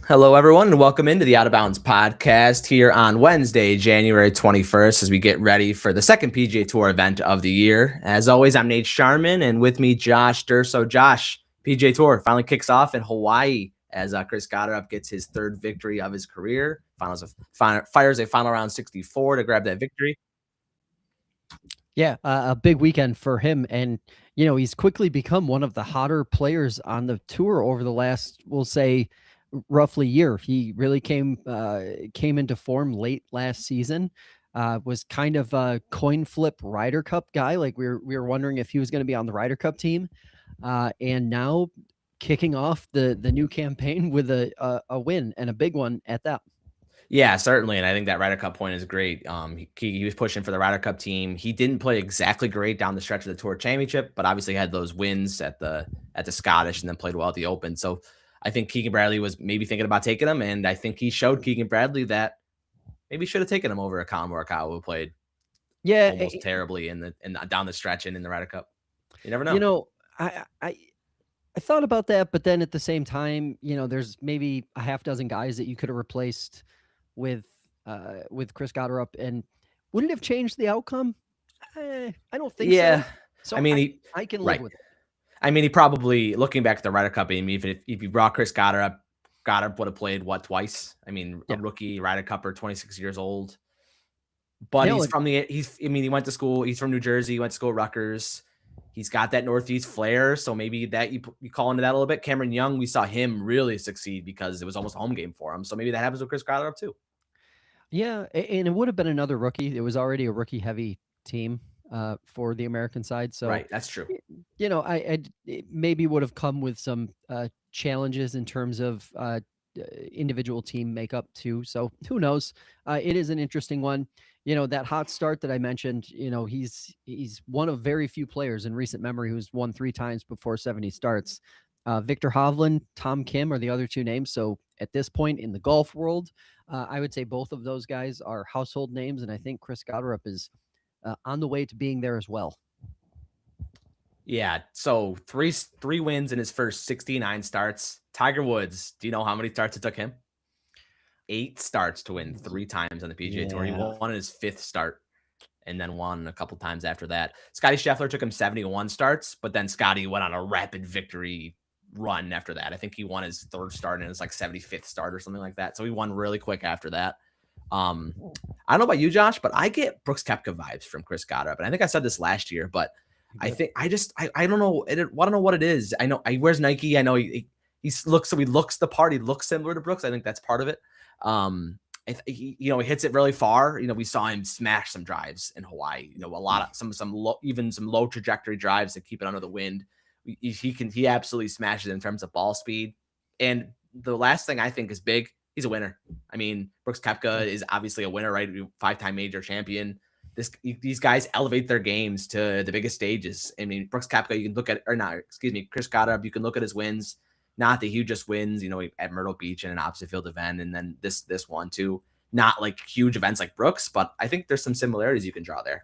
Hello, everyone, and welcome into the Out of Bounds podcast here on Wednesday, January 21st, as we get ready for the second PGA Tour event of the year. As always, I'm Nate Sharman, and with me, Josh Durso. Josh, PGA Tour finally kicks off in Hawaii as Chris Gotterup gets his third victory of his career. Fires a final round 64 to grab that victory. Yeah, a big weekend for him, and he's quickly become one of the hotter players on the tour over the last, we'll say, roughly year. He really came into form late last season. Was kind of a coin flip Ryder Cup guy. Like we were wondering if he was going to be on the Ryder Cup team, and now kicking off the new campaign with a win, and a big one at that. Yeah, certainly, and I think that Ryder Cup point is great. He was pushing for the Ryder Cup team. He didn't play exactly great down the stretch of the Tour Championship, but obviously had those wins at the Scottish and then played well at the Open. So I think Keegan Bradley was maybe thinking about taking him, and I think he showed Keegan Bradley that maybe should have taken him over a Colin Morikawa, who played almost terribly in down the stretch and in the Ryder Cup. You never know. I thought about that, but then at the same time, there's maybe a half dozen guys that you could have replaced with Chris Gotterup, and would it have changed the outcome? I don't think so. So I mean, I can live with it. I mean, he probably, looking back at the Ryder Cup, even if you brought Chris Gotterup would have played twice. I mean, a rookie Ryder Cupper, 26 years old. But he went to school. He's from New Jersey. He went to school at Rutgers. He's got that Northeast flair, so maybe that you call into that a little bit. Cameron Young, we saw him really succeed because it was almost a home game for him. So maybe that happens with Chris Gotterup too. Yeah, and it would have been another rookie. It was already a rookie-heavy team for the American side. So right, that's true. It maybe would have come with some challenges in terms of individual team makeup too. So who knows? It is an interesting one. That hot start that I mentioned, he's one of very few players in recent memory who's won 3 times before 70 starts. Victor Hovland, Tom Kim are the other two names. So at this point in the golf world, I would say both of those guys are household names. And I think Chris Gotterup is on the way to being there as well. Yeah, so three wins in his first 69 starts. Tiger Woods, do you know how many starts it took him? 8 starts to win 3 times on the PGA Tour. He won his 5th start and then won a couple times after that. Scotty Scheffler took him 71 starts, but then Scotty went on a rapid victory run after that. I think he won his 3rd start and his 75th start or something like that. So he won really quick after that. I don't know about you, Josh, but I get Brooks Koepka vibes from Chris Gotterup. And I think I said this last year, but I think I don't know. I don't know what it is. I know he wears Nike. I know he looks the part. He looks similar to Brooks. I think that's part of it. He hits it really far. We saw him smash some drives in Hawaii. A lot of some low trajectory drives that keep it under the wind. He absolutely smashes it in terms of ball speed. And the last thing I think is big. He's a winner. I mean, Brooks Koepka is obviously a winner, right? 5-time major champion. These guys elevate their games to the biggest stages. I mean, Brooks Koepka, you can look at, Chris Gotterup, you can look at his wins. Not the hugest wins, at Myrtle Beach in an opposite field event, and then this one too. Not like huge events like Brooks, but I think there's some similarities you can draw there.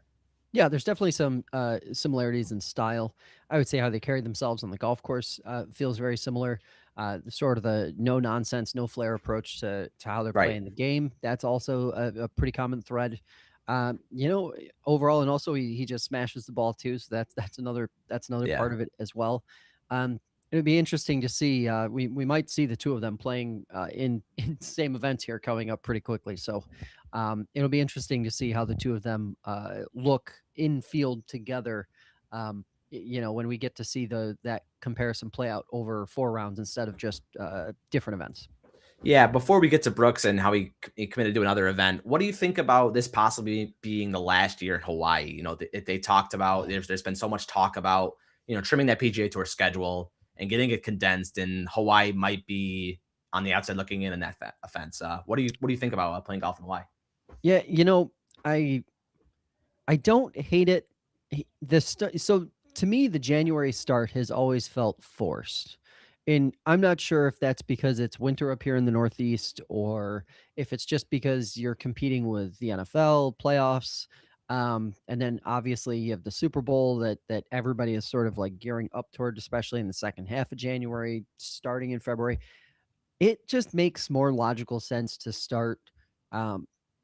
Yeah, there's definitely some similarities in style. I would say how they carry themselves on the golf course feels very similar. Sort of the no nonsense, no flair approach to how they're playing the game. That's also a pretty common thread. Overall, and also he just smashes the ball too. So that's another part of it as well. It would be interesting to see. We might see the two of them playing in same events here coming up pretty quickly. So it'll be interesting to see how the two of them look in field together. When we get to see that comparison play out over 4 rounds instead of just different events. Yeah, before we get to Brooks and how he committed to another event, what do you think about this possibly being the last year in Hawaii? They talked about there's been so much talk about trimming that PGA Tour schedule and getting it condensed, and Hawaii might be on the outside looking in that offense. What do you think about playing golf in Hawaii? Yeah, I don't hate it. So to me, the January start has always felt forced. And I'm not sure if that's because it's winter up here in the Northeast or if it's just because you're competing with the NFL playoffs. And then obviously you have the Super Bowl that everybody is sort of like gearing up toward, especially in the second half of January, starting in February. It just makes more logical sense to start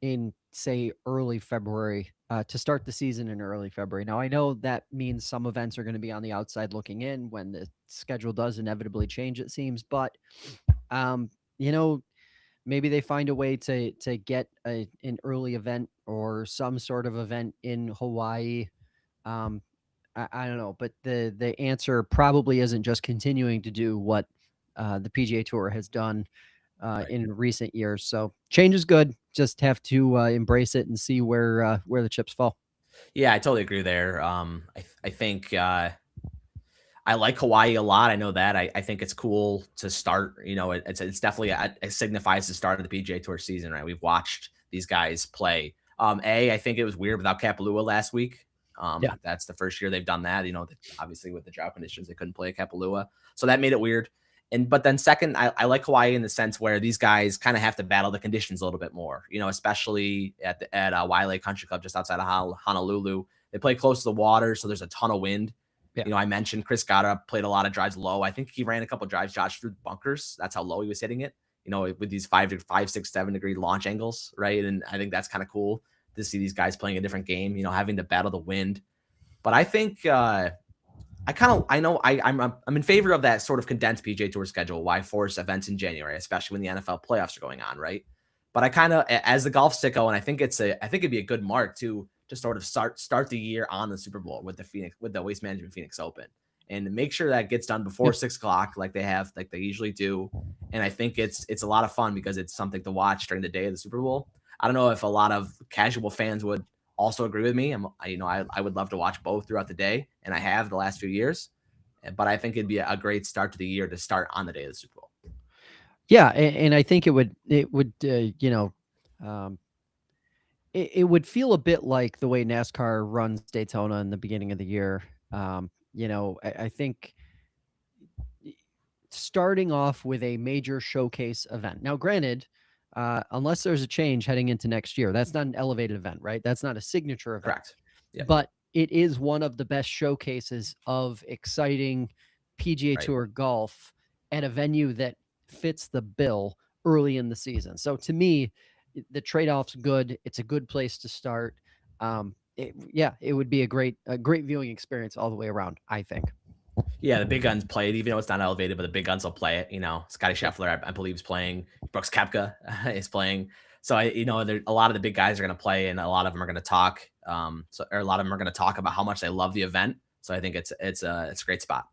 in, say, early February, to start the season in early February. Now, I know that means some events are going to be on the outside looking in when the schedule does inevitably change, it seems. But, you know, maybe they find a way to get an early event or some sort of event in Hawaii. I don't know, but the answer probably isn't just continuing to do what the PGA Tour has done Right. in recent years. So change is good. Just have to embrace it and see where the chips fall. Yeah, I totally agree there. I think I like Hawaii a lot. I know that. I think it's cool to start. You know, it's definitely it signifies the start of the PGA Tour season, right? We've watched these guys play. I think it was weird without Kapalua last week. Yeah. That's the first year they've done that. You know, obviously with the drought conditions, they couldn't play at Kapalua, so that made it weird. But then second, I like Hawaii in the sense where these guys kind of have to battle the conditions a little bit more. You know, especially at Wailea Country Club just outside of Honolulu. They play close to the water, so there's a ton of wind. Yeah. You know, I mentioned Chris Gotterup played a lot of drives low. I think he ran a couple of drives, Josh, through bunkers. That's how low he was hitting it. You know, with these 5, 6, 7 degree launch angles, right? And I think that's kind of cool to see these guys playing a different game. You know, having to battle the wind. But I think I'm in favor of that sort of condensed PGA Tour schedule. Why force events in January, especially when the NFL playoffs are going on, right? But I kind of, as the golf sicko, and I think it'd be a good mark to sort of start the year on the Super Bowl with the Waste Management Phoenix Open, and make sure that gets done before 6 o'clock, like they usually do. And I think it's a lot of fun because it's something to watch during the day of the Super Bowl. I don't know if a lot of casual fans would also agree with me. I would love to watch both throughout the day, and I have the last few years. But I think it'd be a great start to the year to start on the day of the Super Bowl. Yeah, and I think it would it would feel a bit like the way NASCAR runs Daytona in the beginning of the year. I think starting off with a major showcase event. Now, granted, unless there's a change heading into next year, that's not an elevated event, right? That's not a signature event. Correct. Yep. But it is one of the best showcases of exciting PGA Right. Tour golf at a venue that fits the bill early in the season. So to me, the trade-off's good. It's a good place to start. It would be a great viewing experience all the way around, I think. Yeah, the big guns play it, even though it's not elevated, but the big guns will play it. You know, Scotty Scheffler, I believe, is playing. Brooks Koepka is playing. So a lot of the big guys are going to play, and a lot of them are going to talk. Or a lot of them are going to talk about how much they love the event. So I think it's a great spot.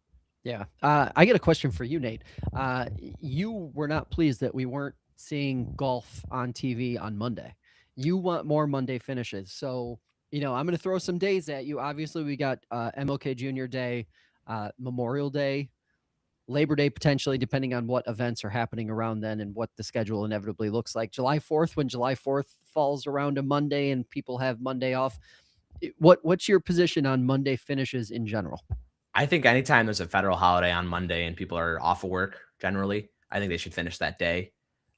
Yeah. I get a question for you, Nate. You were not pleased that we weren't seeing golf on TV on Monday. You want more Monday finishes. So, I'm going to throw some days at you. Obviously, we got MLK Junior Day, Memorial Day, Labor Day, potentially, depending on what events are happening around then and what the schedule inevitably looks like. July 4th, when July 4th falls around a Monday and people have Monday off. What's your position on Monday finishes in general? I think anytime there's a federal holiday on Monday and people are off of work, generally, I think they should finish that day.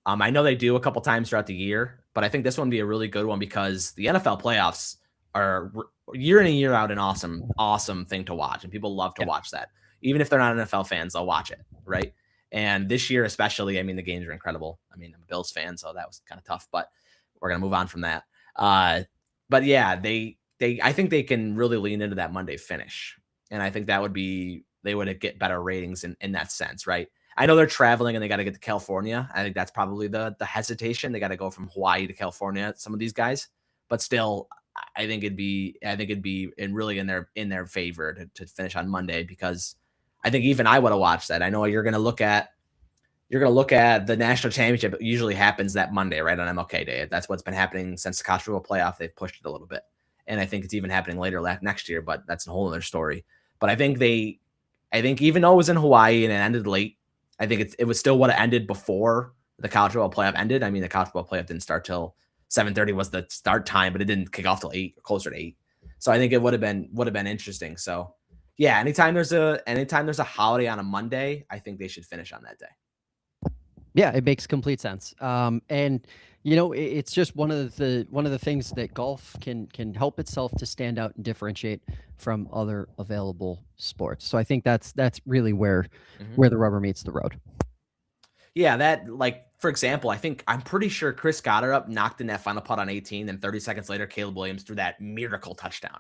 I know they do a couple times throughout the year, but I think this one would be a really good one because the NFL playoffs are year in and year out an awesome thing to watch, and people love to watch that. Even if they're not NFL fans, they'll watch it, right? And this year especially, I mean, the games are incredible. I mean, I'm a Bills fan, so that was kind of tough, but we're gonna move on from that. But yeah, I think they can really lean into that Monday finish. And I think they would get better ratings in that sense, right? I know they're traveling and they got to get to California. I think that's probably the hesitation. They got to go from Hawaii to California, some of these guys, but still, I think it'd be really in their favor to finish on Monday, because I think even I would have watched that. I know you're going to look at the national championship. It usually happens that Monday, right, on MLK Day. That's what's been happening since the college football playoff. They've pushed it a little bit, and I think it's even happening later next year. But that's a whole other story. But I think even though it was in Hawaii and it ended late, I think it was still what it ended before the college football playoff ended. I mean, the college football playoff didn't start till 7:30 was the start time, but it didn't kick off till 8 or closer to 8. So I think it would have been interesting. So yeah, anytime there's a holiday on a Monday, I think they should finish on that day. Yeah, it makes complete sense. And it's just one of the things that golf can help itself to stand out and differentiate from other available sports. So I think that's really where the rubber meets the road. Yeah, that, like, for example, I'm pretty sure Chris Gotterup knocked in that final putt on 18, and 30 seconds later, Caleb Williams threw that miracle touchdown.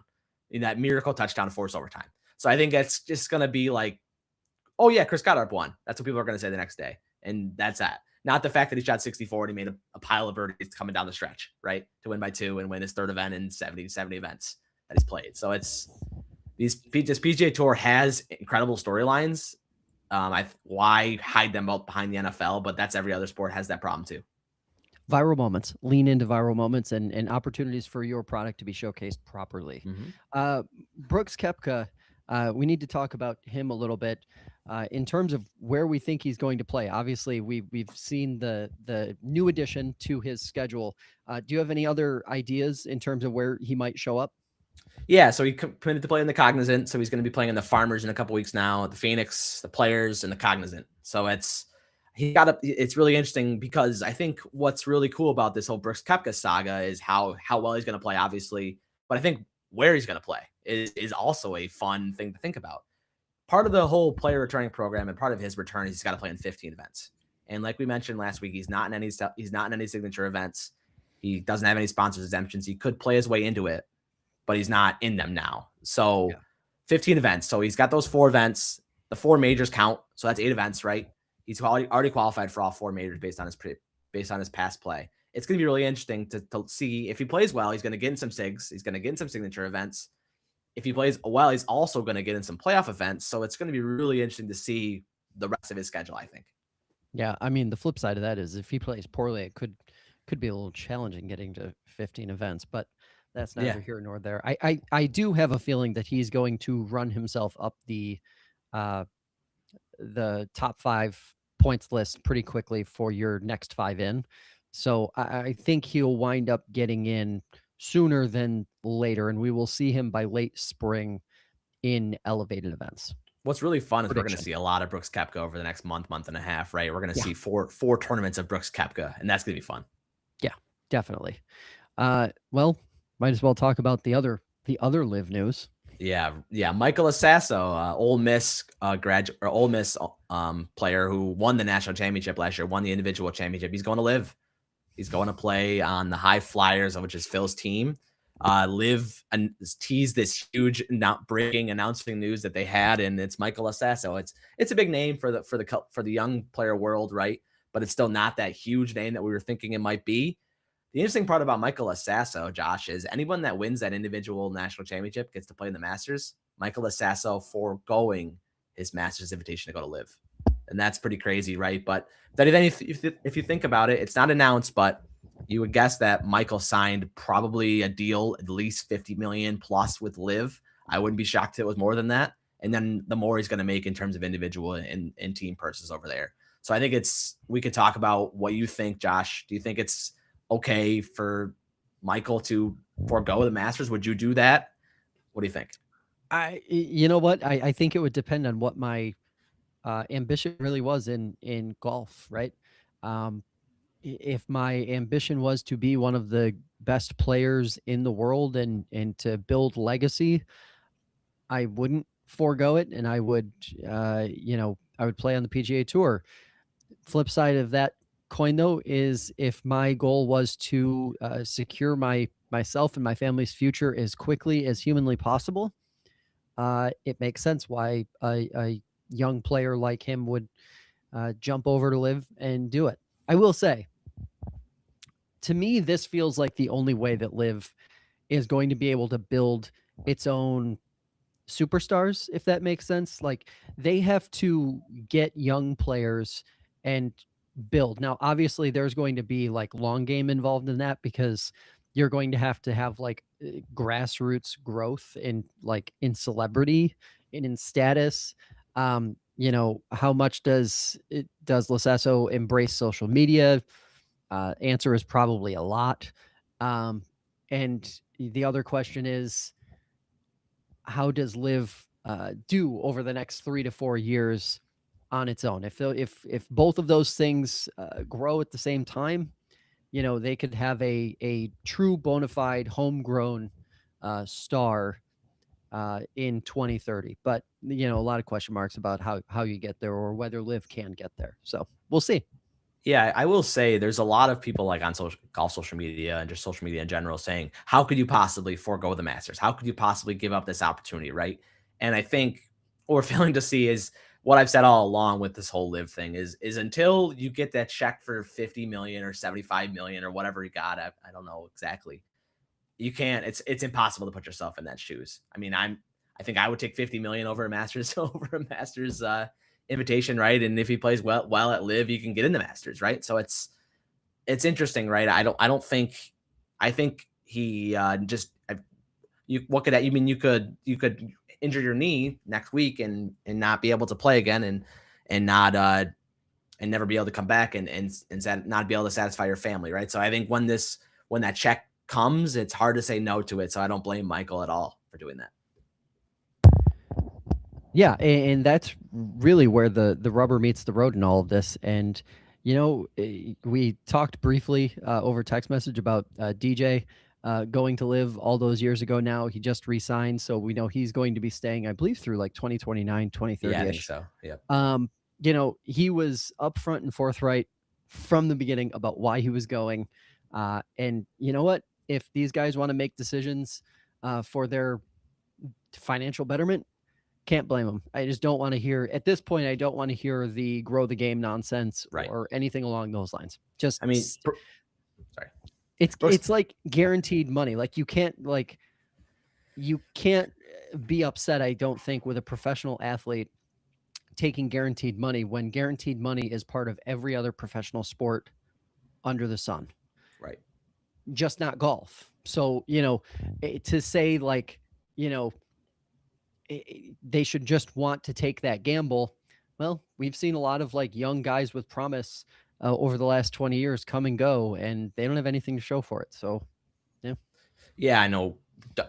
In that miracle touchdown to force overtime. So I think that's just gonna be like, oh yeah, Chris Gotterup won. That's what people are gonna say the next day. And that's that. Not the fact that he shot 64 and he made a pile of birdies coming down the stretch, right? To win by 2 and win his third event in 70 events that he's played. So it's this PGA Tour has incredible storylines. Why hide them both behind the NFL? But that's every other sport has that problem too. Viral moments, lean into viral moments and opportunities for your product to be showcased properly. Brooks Koepka, we need to talk about him a little bit in terms of where we think he's going to play. Obviously, we've seen the new addition to his schedule. Do you have any other ideas in terms of where he might show up? Yeah, so he committed to play in the Cognizant. So he's going to be playing in the Farmers in a couple weeks now, the Phoenix, the Players, and the Cognizant. So it's really interesting because I think what's really cool about this whole Brooks Koepka saga is how well he's going to play, obviously, but I think where he's going to play is also a fun thing to think about. Part of the whole player returning program and part of his return is he's got to play in 15 events. And like we mentioned last week, he's not in any signature events. He doesn't have any sponsors exemptions. He could play his way into it, but he's not in them now. So yeah. 15 events. So he's got those 4 events. The 4 majors count. So that's 8 events, right? He's already qualified for all 4 majors based on his past play. It's going to be really interesting to see if he plays well. He's going to get in some SIGs. He's going to get in some signature events. If he plays well, he's also going to get in some playoff events. So it's going to be really interesting to see the rest of his schedule, I think. Yeah, I mean, the flip side of that is if he plays poorly, it could be a little challenging getting to 15 events, but that's neither here nor there. I do have a feeling that he's going to run himself up the top 5 points list pretty quickly for your next 5 in. So I think he'll wind up getting in sooner than later, and we will see him by late spring in elevated events. What's really fun is we're going to see a lot of Brooks Koepka over the next month and a half, right? We're going to see four tournaments of Brooks Koepka, and that's going to be fun. Yeah, definitely. Well, might as well talk about the other LIV news. Yeah. Michael Assasso, Ole Miss player who won the national championship last year, won the individual championship. He's going to LIV. He's going to play on the High Flyers, which is Phil's team. LIV and teased this huge breaking announcing news that they had, and it's Michael Assasso. It's a big name for the young player world, right? But it's still not that huge name that we were thinking it might be. The interesting part about Michael Assasso, Josh, is anyone that wins that individual national championship gets to play in the Masters. Michael Assasso foregoing his Masters invitation to go to LIV. And that's pretty crazy, right? But then if you think about it, it's not announced, but you would guess that Michael signed probably a deal at least 50 million plus with LIV. I wouldn't be shocked if it was more than that. And then the more he's going to make in terms of individual and team purses over there. So I think we could talk about what you think, Josh. Do you think it's okay for Michael to forego the Masters? Would you do that? What do you think? You know what? I think it would depend on what my ambition really was in golf, right? If my ambition was to be one of the best players in the world and to build legacy, I wouldn't forego it, and I would, I would play on the PGA Tour. Flip side of that coin, though, is if my goal was to secure myself and my family's future as quickly as humanly possible, it makes sense why a young player like him would jump over to LIV and do it. I will say, to me, this feels like the only way that LIV is going to be able to build its own superstars, if that makes sense. Like, they have to get young players and build. Now, obviously, there's going to be like long game involved in that because you're going to have like grassroots growth in celebrity and in status. How much does Lacesso embrace social media? Answer is probably a lot. And the other question is, how does LIV do over the next 3 to 4 years on its own? If both of those things grow at the same time, they could have a true bona fide homegrown star in 2030. But a lot of question marks about how you get there or whether LIV can get there. So we'll see. Yeah, I will say there's a lot of people like on golf social media and just social media in general saying, how could you possibly forego the Masters? How could you possibly give up this opportunity, right? And I think what we're failing to see is what I've said all along with this whole live thing is until you get that check for 50 million or 75 million or whatever you got, I don't know exactly. You can't, it's impossible to put yourself in that shoes. I mean, I think I would take 50 million over a Masters over a Masters invitation, right? And if he plays well at live, you can get in the Masters, right? So it's interesting, right? I don't think I think he just you what could that you mean you could injure your knee next week and not be able to play again and not and never be able to come back and not be able to satisfy your family, right? So I think when that check comes, it's hard to say no to it. So I don't blame Michael at all for doing that. Yeah, and that's really where the rubber meets the road in all of this. And we talked briefly over text message about DJ going to live all those years ago. Now he just re-signed, so we know he's going to be staying, I believe, through like 2029, 2030. Yeah, I think so. Yeah. He was upfront and forthright from the beginning about why he was going. And you know what? If these guys want to make decisions for their financial betterment, can't blame them. I just don't want to hear at this point. I don't want to hear the grow the game nonsense Right. or anything along those lines. Just, I mean, sorry, it's like guaranteed money. Like you can't be upset. I don't think with a professional athlete taking guaranteed money when guaranteed money is part of every other professional sport under the sun. Right. Just not golf. So to say like they should just want to take that gamble. Well, we've seen a lot of like young guys with promise over the last 20 years come and go, and they don't have anything to show for it. So, yeah. Yeah, I know.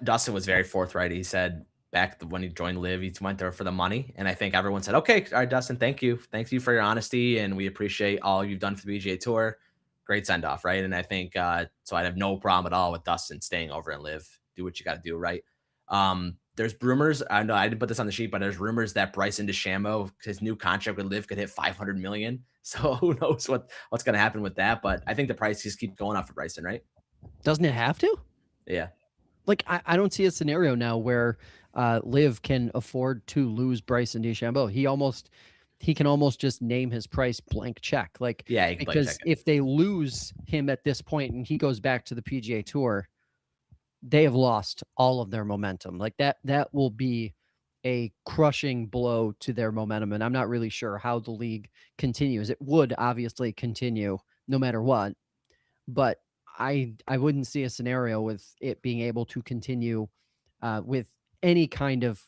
Dustin was very forthright. He said back when he joined Live, he went there for the money, and I think everyone said, "Okay, all right, Dustin, thank you for your honesty, and we appreciate all you've done for the PGA Tour. Great send off, right?" And I think so. I have no problem at all with Dustin staying over and Live. Do what you got to do, right? There's rumors. I know I didn't put this on the sheet, but there's rumors that Bryson DeChambeau, his new contract with Live, could hit 500 million. So who knows what's going to happen with that? But I think the price just keeps going up for Bryson, right? Doesn't it have to? Yeah. Like I don't see a scenario now where Liv can afford to lose Bryson DeChambeau. He can almost just name his price blank check. Like, yeah, because if they lose him at this point and he goes back to the PGA Tour, they have lost all of their momentum. Like that will be a crushing blow to their momentum. And I'm not really sure how the league continues. It would obviously continue no matter what, but I wouldn't see a scenario with it being able to continue with any kind of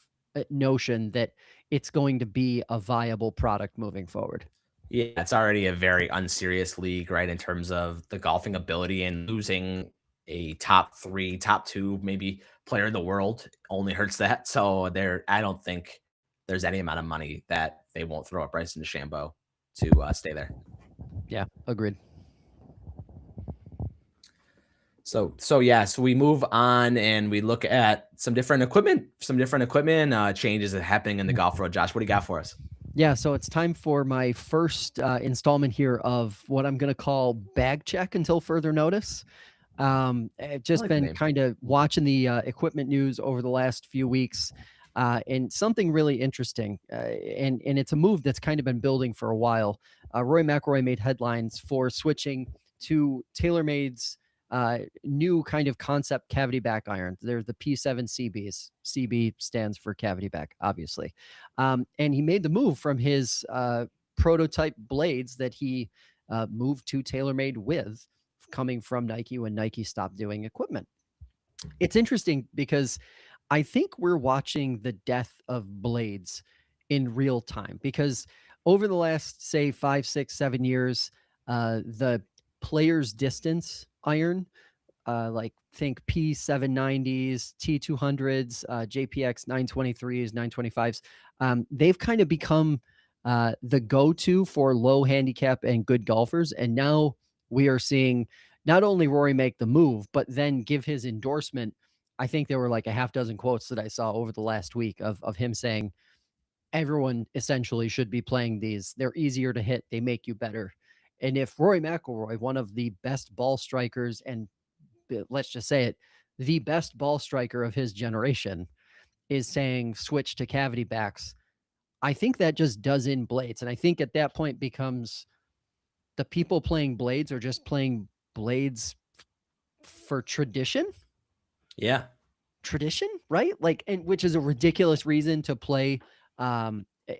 notion that it's going to be a viable product moving forward. Yeah, it's already a very unserious league, right? In terms of the golfing ability, and losing a top 3, top 2, maybe player in the world only hurts that. So I don't think there's any amount of money that they won't throw at Bryson DeChambeau to stay there. Yeah, agreed. So we move on and we look at some different equipment changes that are happening in the golf world. Josh, what do you got for us? Yeah, so it's time for my first installment here of what I'm going to call bag check until further notice. I've just been kind of watching the equipment news over the last few weeks, and something really interesting, and it's a move that's kind of been building for a while. Rory McIlroy made headlines for switching to TaylorMade's new kind of concept cavity back iron. They're the P7 CBs. CB stands for cavity back, obviously. And he made the move from his prototype blades that he moved to TaylorMade with, coming from Nike when Nike stopped doing equipment. It's interesting because I think we're watching the death of blades in real time, because over the last, say, 5, 6, 7 years, the player's distance iron, like think P790s, T200s, JPX 923s, 925s, they've kind of become the go-to for low handicap and good golfers. And now we are seeing not only Rory make the move, but then give his endorsement. I think there were like a half dozen quotes that I saw over the last week of him saying everyone essentially should be playing these. They're easier to hit. They make you better. And if Rory McIlroy, one of the best ball strikers, and let's just say it, the best ball striker of his generation, is saying switch to cavity backs, I think that just does in blades. And I think at that point becomes the people playing blades are just playing blades for tradition. Yeah. Tradition, right? Like, and which is a ridiculous reason to play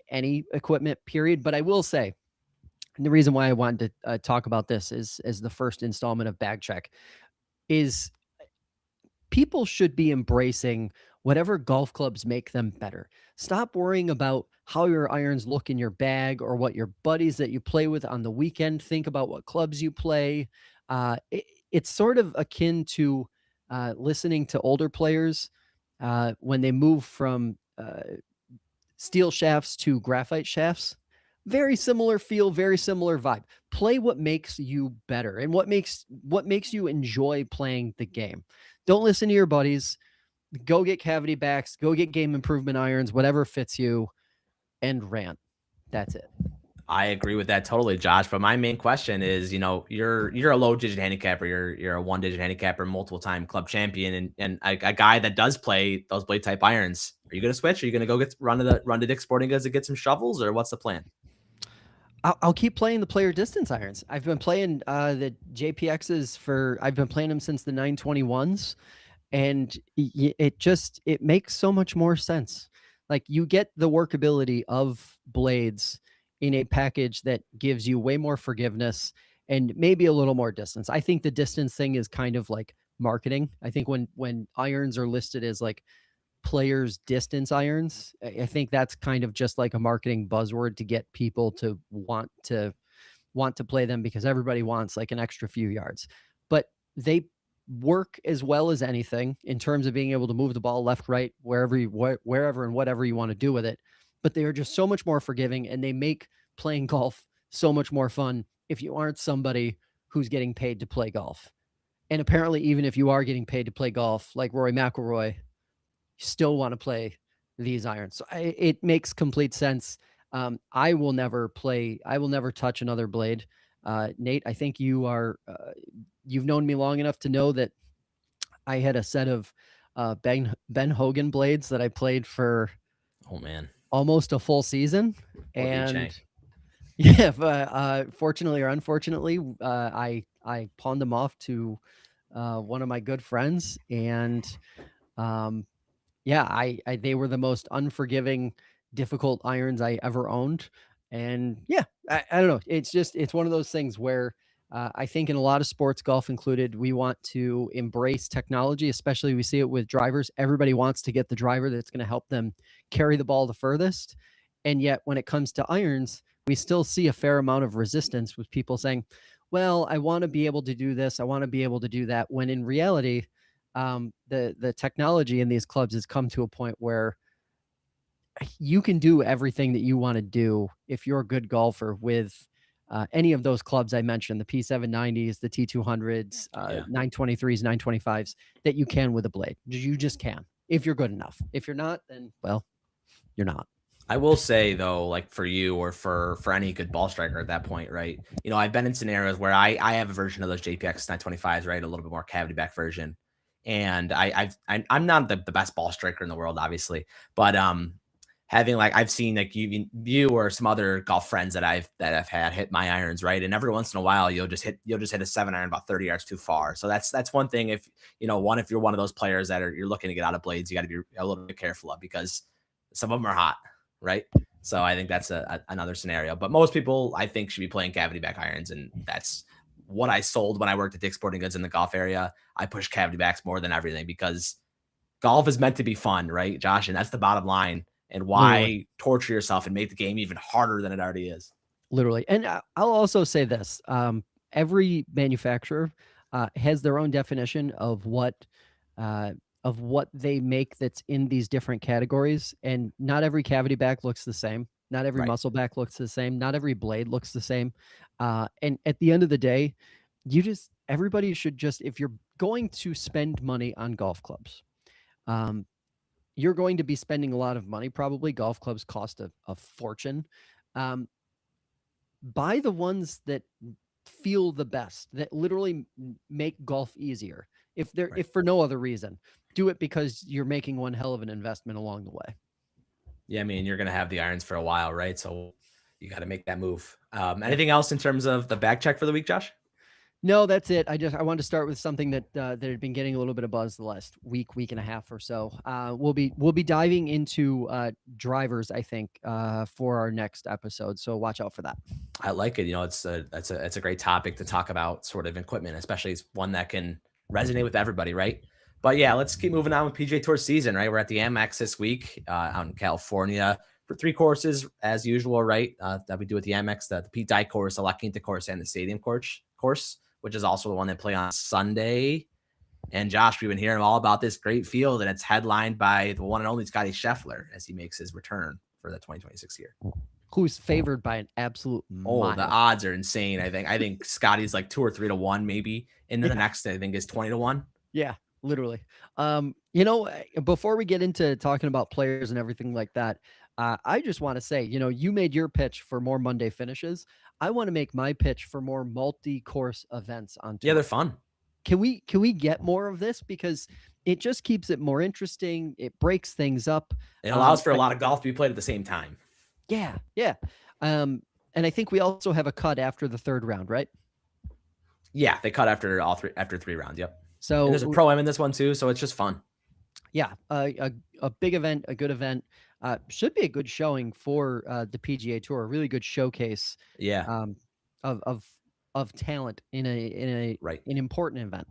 any equipment, period. But I will say, and the reason why I wanted to talk about this is as the first installment of Bag Check is people should be embracing whatever golf clubs make them better. Stop worrying about how your irons look in your bag or what your buddies that you play with on the weekend think about what clubs you play. It's sort of akin to listening to older players when they move from steel shafts to graphite shafts. Very similar feel, very similar vibe. Play what makes you better and what makes you enjoy playing the game. Don't listen to your buddies. Go get cavity backs, go get game improvement irons, whatever fits you, and rant. That's it. I agree with that totally, Josh. But my main question is, you're a low digit handicapper, you're a 1-digit handicapper, multiple time club champion, and a guy that does play those blade type irons. Are you gonna switch? Are you gonna go run to Dick's Sporting Goods and get some shovels, or what's the plan? I'll keep playing the player distance irons. I've been playing the JPXs I've been playing them since the 921s, and it makes so much more sense. Like, you get the workability of blades in a package that gives you way more forgiveness and maybe a little more distance. I think the distance thing is kind of like marketing. I think when irons are listed as like players distance irons, I think that's kind of just like a marketing buzzword to get people to want to play them because everybody wants like an extra few yards. But they work as well as anything in terms of being able to move the ball left, right, wherever and whatever you want to do with it. But they are just so much more forgiving, and they make playing golf so much more fun if you aren't somebody who's getting paid to play golf. And apparently, even if you are getting paid to play golf, like Rory McIlroy, you still want to play these irons. So it makes complete sense. I will never touch another blade. Nate, I think you've known me long enough to know that I had a set of Ben Hogan blades that I played for almost a full season. And yeah, fortunately or unfortunately, I pawned them off to one of my good friends, and yeah, they were the most unforgiving, difficult irons I ever owned. And yeah, I don't know. It's one of those things where I think in a lot of sports, golf included, we want to embrace technology, especially we see it with drivers. Everybody wants to get the driver that's going to help them carry the ball the furthest. And yet when it comes to irons, we still see a fair amount of resistance with people saying, well, I want to be able to do this. I want to be able to do that. When in reality, the technology in these clubs has come to a point where you can do everything that you want to do if you're a good golfer with any of those clubs I mentioned, the P790s, the T200s, 923s, 925s, that you can with a blade. You just can if you're good enough. If you're not, then, well, you're not. I will say though, like for you or for any good ball striker at that point, right? I've been in scenarios where I have a version of those JPX 925s, right? A little bit more cavity back version. And I'm not the best ball striker in the world, obviously, but having I've seen you or some other golf friends that I've had hit my irons, right? And every once in a while you'll just hit a 7-iron about 30 yards too far. So that's one thing. If if you're one of those players you're looking to get out of blades, you got to be a little bit careful of, because some of them are hot, right? So I think that's another scenario. But most people, I think, should be playing cavity back irons, and that's what I sold when I worked at Dick's Sporting Goods in the golf area. I push cavity backs more than everything because golf is meant to be fun, right, Josh? And that's the bottom line. And why torture yourself and make the game even harder than it already is? Literally. And I'll also say this. Every manufacturer has their own definition of what they make that's in these different categories. And not every cavity back looks the same. Not every muscle back looks the same. Not every blade looks the same. And at the end of the day, everybody should just, if you're going to spend money on golf clubs, you're going to be spending a lot of money. Probably golf clubs cost a fortune. Buy the ones that feel the best, that literally make golf easier. If for no other reason, do it because you're making one hell of an investment along the way. Yeah, I mean, you're going to have the irons for a while, right? So you got to make that move. Anything else in terms of the bag check for the week, Josh? No, that's it. I wanted to start with something that that had been getting a little bit of buzz the last week and a half or so. We'll be diving into drivers, I think, for our next episode. So watch out for that. I like it. You know, it's a great topic to talk about, sort of equipment, especially it's one that can resonate with everybody, right? But yeah, let's keep moving on with PGA Tour season, right? We're at the Amex this week out in California for 3 courses as usual, right? That we do at the Amex, the Pete Dye course, the La Quinta course, and the Stadium course, which is also the one they play on Sunday. And Josh, we've been hearing all about this great field, and it's headlined by the one and only Scotty Scheffler as he makes his return for the 2026 year. Who's favored by an absolute mile. The odds are insane. I think Scotty's like 2 or 3 to 1, maybe. And then the next, I think, is 20 to 1. Yeah, literally. You know, before we get into talking about players and everything like that, I just want to say, you know, you made your pitch for more Monday finishes. I want to make my pitch for more multi-course events on tour. Yeah, they're fun. Can we get more of this? Because it just keeps it more interesting. It breaks things up. It allows for a lot of golf to be played at the same time. Yeah, yeah. And I think we also have a cut after the 3rd round, right? Yeah, they cut after 3 rounds. Yep. So and there's a pro-am in this one too, so it's just fun. Yeah, a big event, a good event. Should be a good showing for the PGA Tour. A really good showcase. Yeah. Of talent in an important event.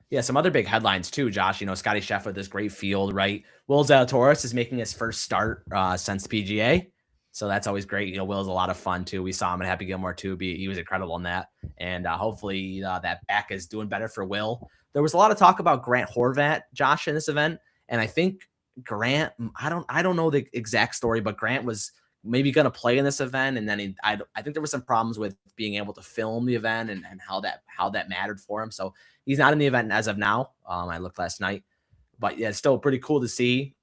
Yeah, some other big headlines too, Josh. You know, Scotty Scheffler, this great field, right? Will Zalatoris is making his first start since the PGA. So that's always great. You know, Will's a lot of fun too. We saw him at Happy Gilmore too. He was incredible in that. And hopefully that back is doing better for Will. There was a lot of talk about Grant Horvat, Josh, in this event. And I think Grant, I don't know the exact story, but Grant was maybe going to play in this event. And then I think there were some problems with being able to film the event and how that mattered for him. So he's not in the event as of now. I looked last night, but yeah, it's still pretty cool to see.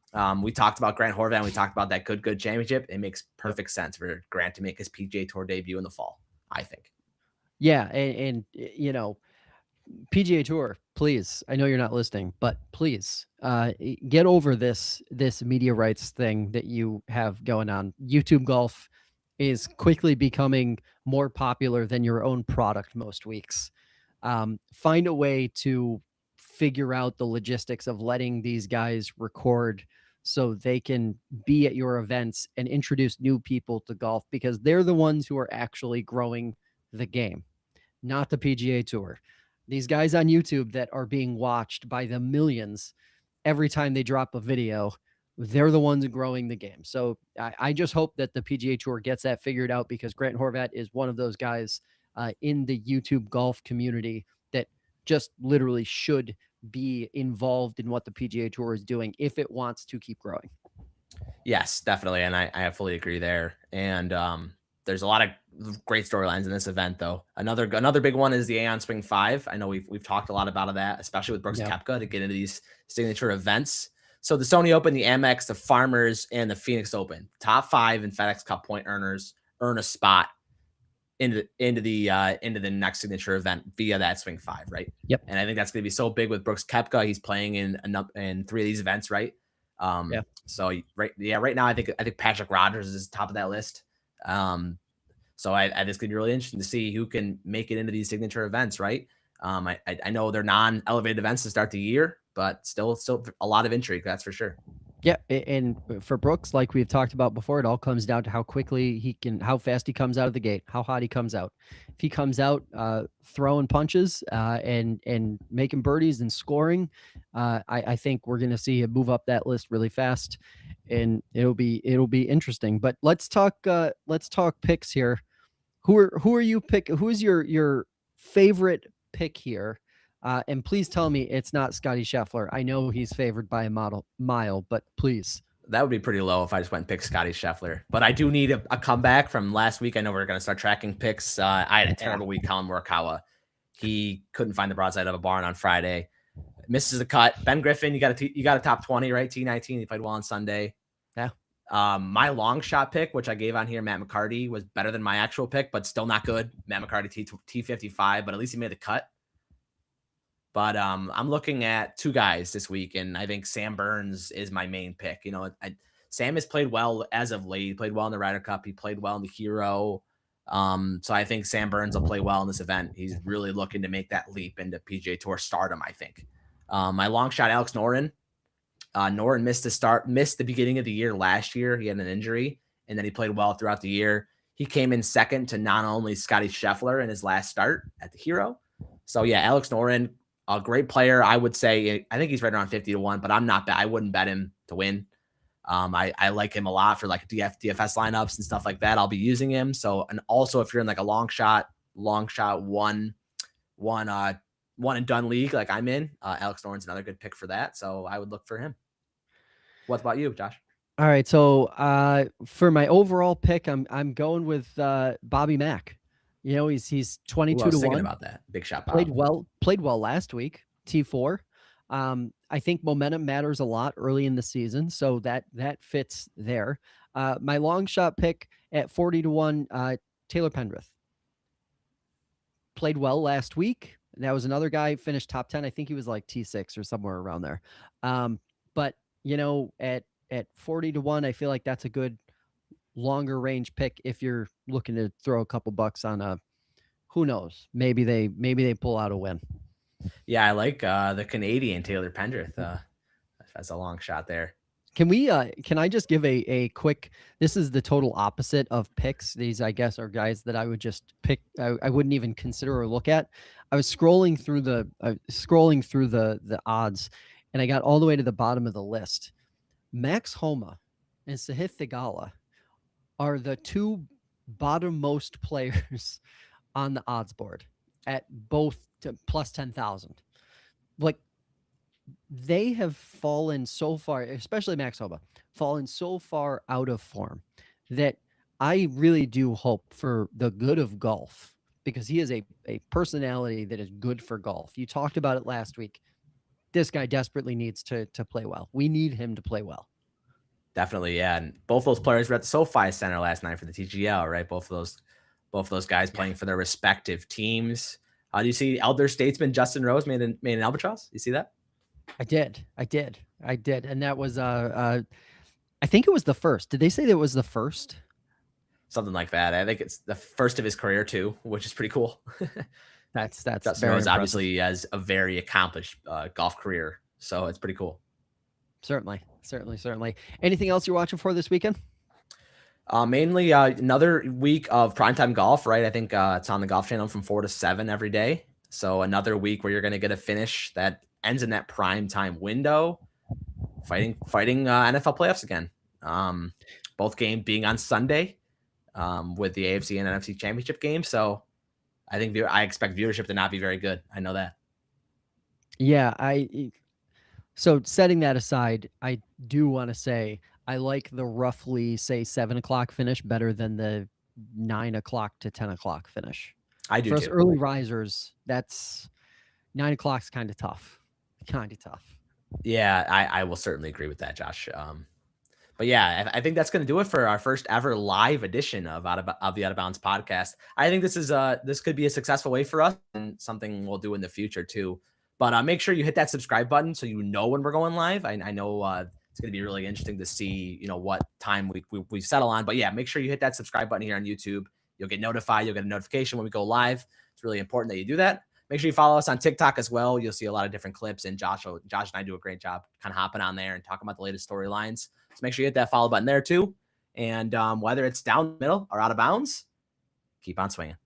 We talked about Grant Horvat and we talked about that good championship. It makes perfect sense for Grant to make his PGA Tour debut in the fall, I think. Yeah. And you know, PGA Tour, please, I know you're not listening, but please get over this media rights thing that you have going on. YouTube Golf is quickly becoming more popular than your own product most weeks. Find a way to figure out the logistics of letting these guys record so they can be at your events and introduce new people to golf, because they're the ones who are actually growing the game, not the PGA Tour. These guys on YouTube that are being watched by the millions every time they drop a video, they're the ones growing the game. So I just hope that the PGA Tour gets that figured out, because Grant Horvat is one of those guys in the YouTube golf community that just literally should be involved in what the PGA Tour is doing if it wants to keep growing. Yes, definitely. And I fully agree there. And there's a lot of great storylines in this event, though. Another big one is the Aon Swing 5. I know we've talked a lot about that, especially with Brooks Koepka, to get into these signature events. So the Sony Open, the Amex, the Farmers, and the Phoenix Open, top 5 in FedEx Cup point earners earn a spot into the next signature event via that Swing 5, right? Yep. And I think that's going to be so big with Brooks Koepka. He's playing in 3 of these events, right? So right now I think Patrick Rogers is top of that list. So I think it's gonna be really interesting to see who can make it into these signature events, right? I know they're non-elevated events to start the year, but still a lot of intrigue, that's for sure. Yeah, and for Brooks, like we've talked about before, it all comes down to how fast he comes out of the gate, how hot he comes out. If he comes out throwing punches and making birdies and scoring, I think we're going to see him move up that list really fast, and it'll be interesting. But let's talk picks here. Who are you pick? Who's your favorite pick here? And please tell me it's not Scotty Scheffler. I know he's favored by a mile, but please. That would be pretty low if I just went and picked Scotty Scheffler. But I do need a comeback from last week. I know we're going to start tracking picks. I had a terrible week. Colin Morikawa, he couldn't find the broadside of a barn on Friday. Misses the cut. Ben Griffin, you got a top 20, right? T19. He played well on Sunday. Yeah. My long shot pick, which I gave on here, Matt McCarty, was better than my actual pick, but still not good. Matt McCarty T55, but at least he made the cut. But I'm looking at two guys this week, and I think Sam Burns is my main pick. You know, Sam has played well as of late. He played well in the Ryder Cup. He played well in the Hero. So I think Sam Burns will play well in this event. He's really looking to make that leap into PGA Tour stardom, I think. My long shot, Alex Noren. Noren missed the beginning of the year last year. He had an injury, and then he played well throughout the year. He came in second to not only Scotty Scheffler in his last start at the Hero. So yeah, Alex Noren, a great player. I would say, I think he's right around 50-1, but I'm not I wouldn't bet him to win. I like him a lot for like DFS lineups and stuff like that. I'll be using him. So, and also if you're in like a long shot one and done league like I'm in, Alex Noren's another good pick for that. So I would look for him. What about you, Josh? All right, so for my overall pick, I'm going with Bobby Mack. You know, he's 22 to 1. About that big shot. Played well last week. T4. I think momentum matters a lot early in the season, so that fits there. My long shot pick at 40 to 1, Taylor Pendrith. Played well last week. That was another guy finished top 10. I think he was like T6 or somewhere around there. But you know, at 40 to 1, I feel like that's a good longer range pick if you're looking to throw a couple bucks on a, who knows, maybe they pull out a win. Yeah, I like the Canadian Taylor Pendrith as a long shot there. Can I just give a quick, this is the total opposite of picks. These, I guess, are guys that I would just pick. I wouldn't even consider or look at. I was scrolling through the odds, and I got all the way to the bottom of the list. Max Homa and Sahith Theegala are the two bottommost players on the odds board at both plus 10,000. Like, they have fallen so far, especially Max Homa, fallen so far out of form that I really do hope for the good of golf, because he is a personality that is good for golf. You talked about it last week. This guy desperately needs to play well. We need him to play well. Definitely, yeah. And both those players were at the SoFi Center last night for the TGL, right? Both of those guys playing for their respective teams. Do you see elder statesman Justin Rose made an albatross? You see that? I did. And that was I think it was the first. Did they say that it was the first? Something like that. I think it's the first of his career too, which is pretty cool. That's Justin Rose obviously has a very accomplished golf career, so it's pretty cool. Certainly. Anything else you're watching for this weekend? Mainly another week of primetime golf, right? I think it's on the Golf Channel from 4 to 7 every day. So another week where you're going to get a finish that ends in that primetime window, fighting NFL playoffs again. Both games being on Sunday with the AFC and NFC championship game. So I think I expect viewership to not be very good. I know that. Yeah, so setting that aside, I do want to say I like the roughly, say, 7 o'clock finish better than the 9 o'clock to 10 o'clock finish. I do. For us early risers, that's 9 o'clock's kind of tough. Yeah, I will certainly agree with that, Josh. But yeah, I think that's going to do it for our first ever live edition of the Out of Bounds podcast. I think this could be a successful way for us, and something we'll do in the future too. But make sure you hit that subscribe button so you know when we're going live. I know it's going to be really interesting to see, you know, what time we settle on. But yeah, make sure you hit that subscribe button here on YouTube. You'll get notified. You'll get a notification when we go live. It's really important that you do that. Make sure you follow us on TikTok as well. You'll see a lot of different clips, and Josh and I do a great job kind of hopping on there and talking about the latest storylines. So make sure you hit that follow button there too. And whether it's down the middle or out of bounds, keep on swinging.